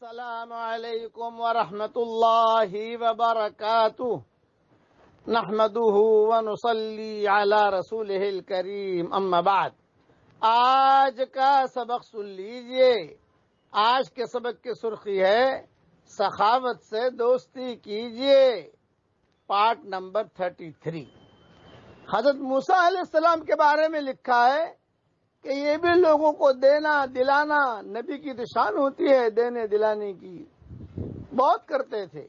السلام علیکم ورحمۃ اللہ وبرکاتہ نحمده ونصلی علی رسولہ الکریم اما بعد۔ آج کا سبق سن لیجئے۔ آج کے سبق کی سرخی ہے سخاوت سے دوستی کیجئے، پارٹ نمبر 33۔ حضرت موسیٰ علیہ السلام کے بارے میں لکھا ہے کہ یہ بھی لوگوں کو دینا دلانا، نبی کی تو شان ہوتی ہے دینے دلانے کی، بہت کرتے تھے۔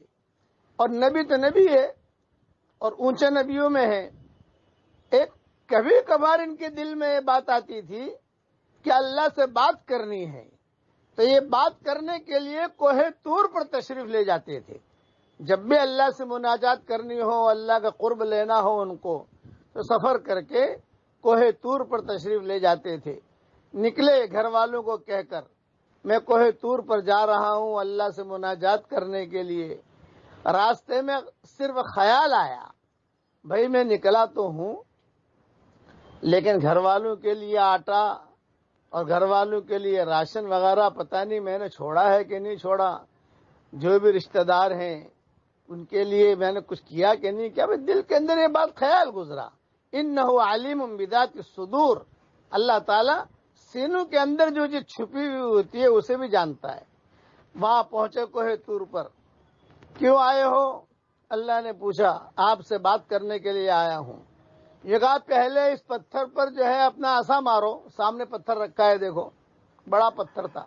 اور نبی تو نبی ہے اور اونچے نبیوں میں ہے۔ ایک کبھی کبھار ان کے دل میں یہ بات آتی تھی کہ اللہ سے بات کرنی ہے، تو یہ بات کرنے کے لیے کوہ طور پر تشریف لے جاتے تھے۔ جب بھی اللہ سے مناجات کرنی ہو، اللہ کا قرب لینا ہو ان کو، تو سفر کر کے کوہ طور پر تشریف لے جاتے تھے۔ نکلے گھر والوں کو کہہ کر میں کوہ طور پر جا رہا ہوں اللہ سے مناجات کرنے کے لیے۔ راستے میں صرف خیال آیا بھائی میں نکلا تو ہوں، لیکن گھر والوں کے لیے آٹا اور گھر والوں کے لیے راشن وغیرہ پتہ نہیں میں نے چھوڑا ہے کہ نہیں چھوڑا، جو بھی رشتہ دار ہیں ان کے لیے میں نے کچھ کیا کہ نہیں کیا۔ دل کے اندر یہ بات خیال گزرا، انہ علیم بذات الصدور، اللہ تعالیٰ سینوں کے اندر جو چیز چھپی ہوئی ہوتی ہے اسے بھی جانتا ہے۔ وہاں پہنچے کوہ طور پر۔ کیوں آئے ہو؟ اللہ نے پوچھا۔ آپ سے بات کرنے کے لیے آیا ہوں۔ یہ کہا پہلے اس پتھر پر جو ہے اپنا عصا مارو۔ سامنے پتھر رکھا ہے، دیکھو بڑا پتھر تھا،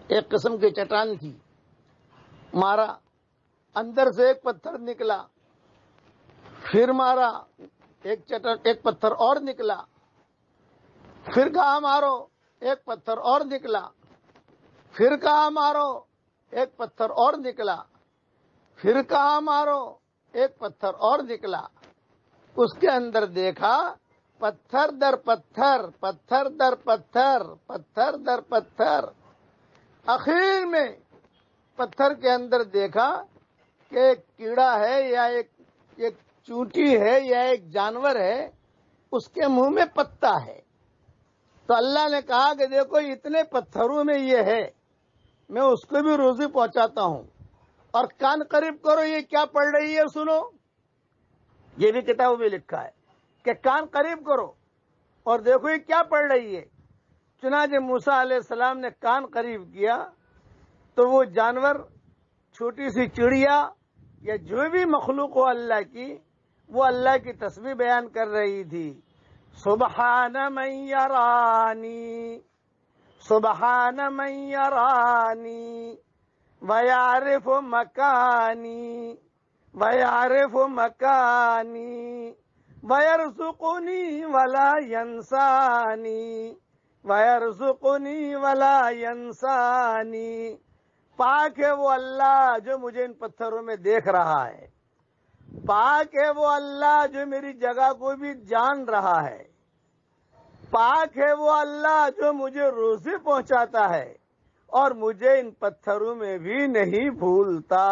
ایک قسم کی چٹان تھی۔ مارا، اندر سے ایک پتھر نکلا، پھر مارا، ایک پتھر اور نکلا، پھر کہا مارو، ایک پتھر اور نکلا، پھر کہا مارو، ایک پتھر اور نکلا، پھر کہا مارو، ایک پتھر اور نکلا۔ اس کے اندر دیکھا پتھر در پتھر، پتھر در پتھر، پتھر در پتھر۔ آخر میں پتھر کے اندر دیکھا کہ ایک کیڑا ہے یا ایک چونٹی ہے یا ایک جانور ہے، اس کے منہ میں پتا ہے۔ تو اللہ نے کہا کہ دیکھو اتنے پتھروں میں یہ ہے، میں اس کو بھی روزی پہنچاتا ہوں۔ اور کان قریب کرو، یہ کیا پڑھ رہی ہے سنو۔ یہ بھی کتابوں میں لکھا ہے کہ کان قریب کرو اور دیکھو یہ کیا پڑھ رہی ہے۔ چنانچہ موسیٰ علیہ السلام نے کان قریب کیا تو وہ جانور، چھوٹی سی چڑیا یا جو بھی مخلوق ہو اللہ کی، وہ اللہ کی تسبیح بیان کر رہی تھی۔ سبحان من یرانی، سبحان من یرانی ویعرف مکانی، ویعرف مکانی ویرزقنی ولا ینسانی، ویرزقنی ولا ینسانی۔ پاک ہے وہ اللہ جو مجھے ان پتھروں میں دیکھ رہا ہے، پاک ہے وہ اللہ جو میری جگہ کو بھی جان رہا ہے، پاک ہے وہ اللہ جو مجھے روزی پہنچاتا ہے اور مجھے ان پتھروں میں بھی نہیں بھولتا۔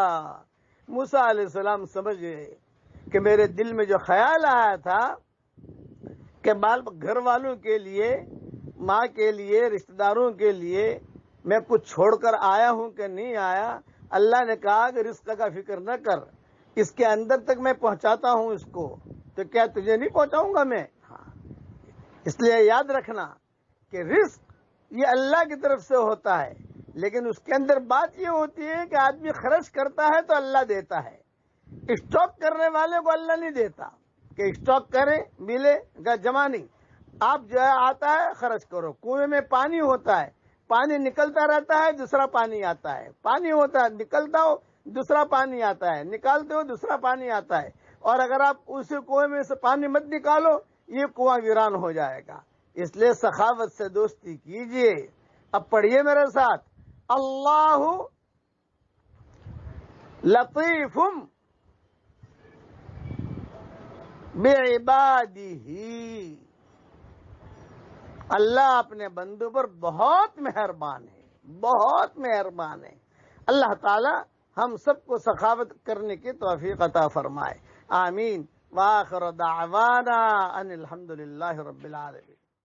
موسیٰ علیہ السلام سمجھ گئے کہ میرے دل میں جو خیال آیا تھا کہ گھر والوں کے لیے، ماں کے لیے، رشتہ داروں کے لیے میں کچھ چھوڑ کر آیا ہوں کہ نہیں آیا، اللہ نے کہا کہ رزق کا فکر نہ کر، اس کے اندر تک میں پہنچاتا ہوں اس کو، تو کیا تجھے نہیں پہنچاؤں گا میں؟ اس لیے یاد رکھنا کہ رزق یہ اللہ کی طرف سے ہوتا ہے، لیکن اس کے اندر بات یہ ہوتی ہے کہ آدمی خرچ کرتا ہے تو اللہ دیتا ہے۔ اسٹاک کرنے والے کو اللہ نہیں دیتا کہ اسٹاک کرے ملے گا، جمع نہیں۔ آپ جو ہے آتا ہے خرچ کرو۔ کنویں میں پانی ہوتا ہے، پانی نکلتا رہتا ہے، دوسرا پانی آتا ہے، پانی ہوتا ہے نکلتا ہو دوسرا پانی آتا ہے، نکالتے ہو دوسرا پانی آتا ہے۔ اور اگر آپ اسی کنویں میں سے پانی مت نکالو، یہ کنواں ویران ہو جائے گا۔ اس لیے سخاوت سے دوستی کیجئے۔ اب پڑھیے میرے ساتھ، اللہ لطیف بعبادہ، اللہ اپنے بندوں پر بہت مہربان ہے، بہت مہربان ہے۔ اللہ تعالی ہم سب کو سخاوت کرنے کی توفیق عطا فرمائے، آمین۔ وآخر دعوانا ان الحمد للہ رب العالمین۔